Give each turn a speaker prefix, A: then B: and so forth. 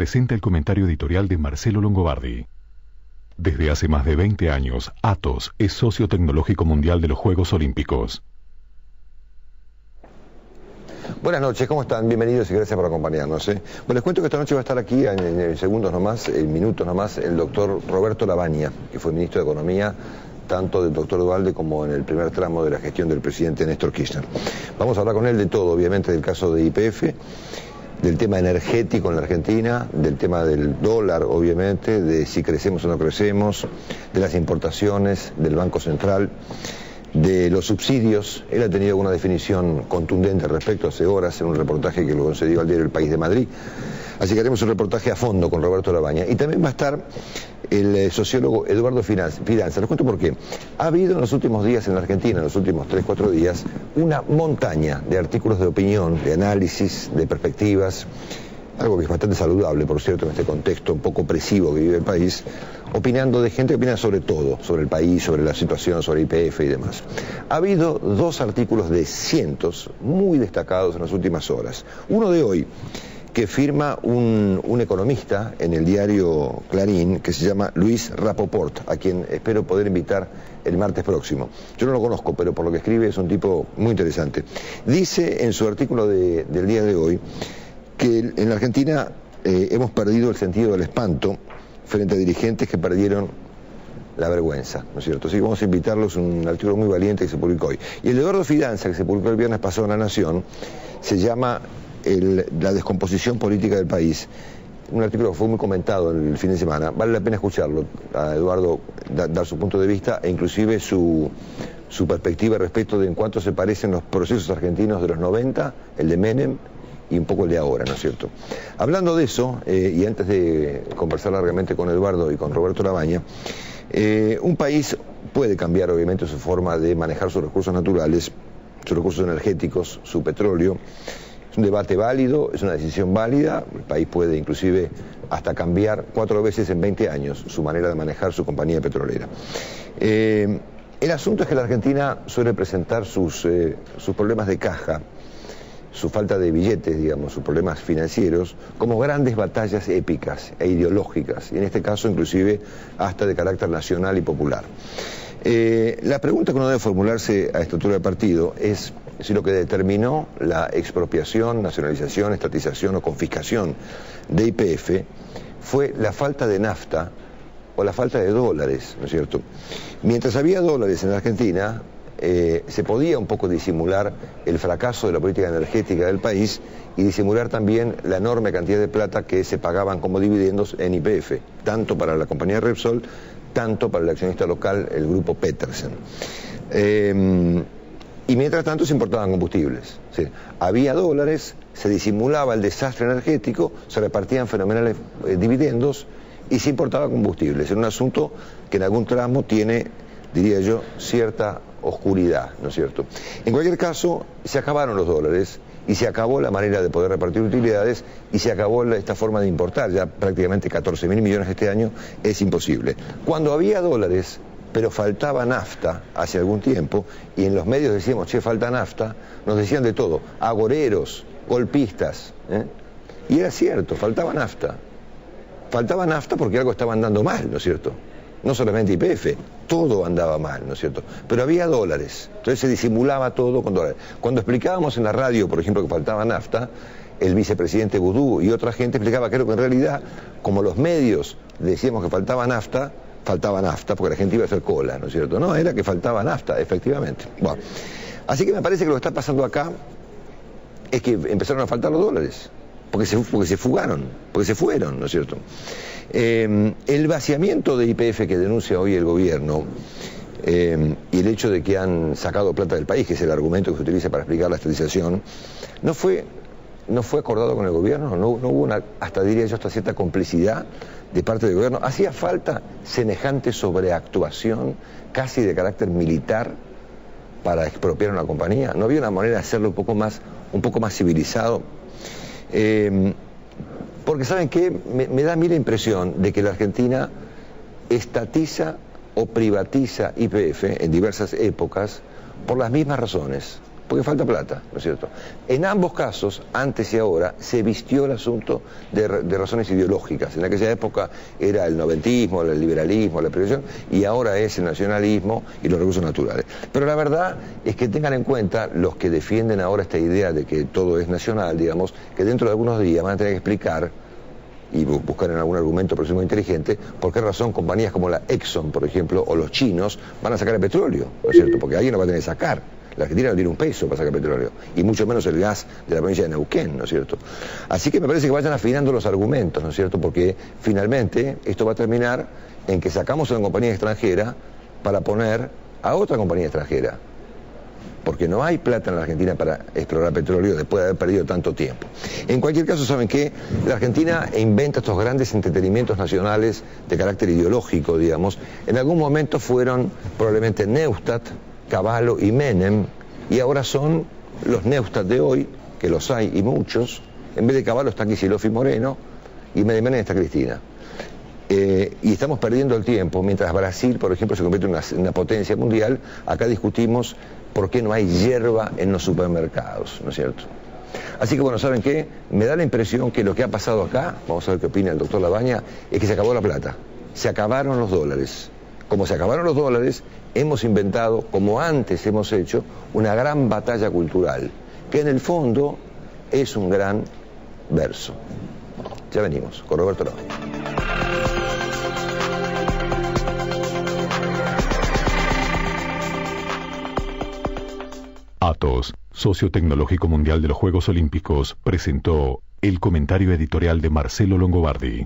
A: presenta el comentario editorial de Marcelo Longobardi. Desde hace más de 20 años, Atos es socio tecnológico mundial de los Juegos Olímpicos.
B: Buenas noches, ¿cómo están? Bienvenidos y gracias por acompañarnos. Bueno, les cuento que esta noche va a estar aquí en segundos nomás, en minutos nomás, el doctor Roberto Lavagna, que fue ministro de Economía, tanto del doctor Duhalde como en el primer tramo de la gestión del presidente Néstor Kirchner. Vamos a hablar con él de todo, obviamente, del caso de YPF, del tema energético en la Argentina, del tema del dólar, obviamente, de si crecemos o no crecemos, de las importaciones, del Banco Central, de los subsidios. Él ha tenido una definición contundente al respecto hace horas en un reportaje que lo concedió al diario El País de Madrid. Así que haremos un reportaje a fondo con Roberto Lavagna. Y también va a estar el sociólogo Eduardo Fidanza. Les cuento por qué. Ha habido en los últimos días en la Argentina, en los últimos 3-4 días, una montaña de artículos de opinión, de análisis, de perspectivas, algo que es bastante saludable, por cierto, en este contexto un poco opresivo que vive el país, opinando de gente que opina sobre todo, sobre el país, sobre la situación, sobre YPF y demás. Ha habido 2 artículos de cientos muy destacados en las últimas horas. Uno de hoy, que firma un economista en el diario Clarín, que se llama Luis Rapoport, a quien espero poder invitar el martes próximo. Yo no lo conozco, pero por lo que escribe es un tipo muy interesante. Dice en su artículo del día de hoy que en la Argentina hemos perdido el sentido del espanto frente a dirigentes que perdieron la vergüenza, ¿no es cierto? Así que vamos a invitarlos a un artículo muy valiente que se publicó hoy. Y el de Eduardo Fidanza, que se publicó el viernes pasado en La Nación, se llama La descomposición política del país. Un artículo que fue muy comentado el fin de semana. Vale la pena escucharlo, a Eduardo dar su punto de vista e inclusive su perspectiva respecto de en cuánto se parecen los procesos argentinos de los 90, el de Menem, y un poco el de ahora, ¿no es cierto? Hablando de eso, y antes de conversar largamente con Eduardo y con Roberto Lavagna, un país puede cambiar obviamente su forma de manejar sus recursos naturales, sus recursos energéticos, su petróleo. Es un debate válido, es una decisión válida, el país puede inclusive hasta cambiar 4 veces en 20 años su manera de manejar su compañía petrolera. El asunto es que la Argentina suele presentar sus problemas de caja, su falta de billetes, digamos, sus problemas financieros, como grandes batallas épicas e ideológicas, y en este caso inclusive hasta de carácter nacional y popular. La pregunta que uno debe formularse a esta altura del partido es si lo que determinó la expropiación, nacionalización, estatización o confiscación de YPF fue la falta de nafta o la falta de dólares, ¿no es cierto? Mientras había dólares en la Argentina, se podía un poco disimular el fracaso de la política energética del país y disimular también la enorme cantidad de plata que se pagaban como dividendos en YPF, tanto para la compañía Repsol, tanto para el accionista local, el grupo Petersen. Y mientras tanto se importaban combustibles. ¿Sí? Había dólares, se disimulaba el desastre energético, se repartían fenomenales dividendos y se importaba combustibles. Era un asunto que en algún tramo tiene, diría yo, cierta oscuridad, ¿no es cierto? En cualquier caso, se acabaron los dólares y se acabó la manera de poder repartir utilidades y se acabó esta forma de importar. Ya prácticamente 14.000 millones este año es imposible. Cuando había dólares, pero faltaba nafta hace algún tiempo, y en los medios decíamos, che, falta nafta, nos decían de todo, agoreros, golpistas, y era cierto, faltaba nafta. Faltaba nafta porque algo estaba andando mal, ¿no es cierto? No solamente YPF, todo andaba mal, ¿no es cierto? Pero había dólares, entonces se disimulaba todo con dólares. Cuando explicábamos en la radio, por ejemplo, que faltaba nafta, el vicepresidente Boudou y otra gente explicaba que en realidad, como los medios decíamos que faltaba nafta porque la gente iba a hacer cola, ¿no es cierto? No, era que faltaba nafta, efectivamente. Bueno, así que me parece que lo que está pasando acá es que empezaron a faltar los dólares, porque se fugaron, porque se fueron, ¿no es cierto? El vaciamiento de YPF que denuncia hoy el gobierno y el hecho de que han sacado plata del país, que es el argumento que se utiliza para explicar la estatización, no fue acordado con el gobierno, no hubo hasta diría yo, hasta cierta complicidad de parte del gobierno. Hacía falta semejante sobreactuación, casi de carácter militar, para expropiar una compañía. No había una manera de hacerlo un poco más civilizado. Porque ¿saben qué? Me da a mí la impresión de que la Argentina estatiza o privatiza YPF en diversas épocas por las mismas razones. porque falta plata, ¿no es cierto? En ambos casos, antes y ahora, se vistió el asunto de razones ideológicas. En aquella época era el noventismo, el liberalismo, la previsión, y ahora es el nacionalismo y los recursos naturales. Pero la verdad es que tengan en cuenta los que defienden ahora esta idea de que todo es nacional, digamos, que dentro de algunos días van a tener que explicar y buscar en algún argumento próximo inteligente por qué razón compañías como la Exxon, por ejemplo, o los chinos van a sacar el petróleo, ¿no es cierto? Porque alguien no va a tener que sacar. La Argentina no tiene un peso para sacar petróleo, y mucho menos el gas de la provincia de Neuquén, ¿no es cierto? Así que me parece que vayan afinando los argumentos, ¿no es cierto? Porque finalmente esto va a terminar en que sacamos a una compañía extranjera para poner a otra compañía extranjera, porque no hay plata en la Argentina para explorar petróleo después de haber perdido tanto tiempo. En cualquier caso, ¿saben qué? La Argentina inventa estos grandes entretenimientos nacionales de carácter ideológico, digamos. En algún momento fueron probablemente Neustadt, Cavallo y Menem, y ahora son los Neustadt de hoy, que los hay y muchos. En vez de Cavallo está Kicillof y Moreno, y en vez de Menem está Cristina. Y estamos perdiendo el tiempo, mientras Brasil, por ejemplo, se convierte en una potencia mundial. Acá discutimos por qué no hay hierba en los supermercados, ¿no es cierto? Así que bueno, ¿saben qué? Me da la impresión que lo que ha pasado acá, vamos a ver qué opina el doctor Labaña, es que se acabó la plata, se acabaron los dólares. Como se acabaron los dólares, hemos inventado, como antes hemos hecho, una gran batalla cultural, que en el fondo es un gran verso. Ya venimos, con Roberto Labaña.
A: Atos, socio tecnológico mundial de los Juegos Olímpicos, presentó el comentario editorial de Marcelo Longobardi.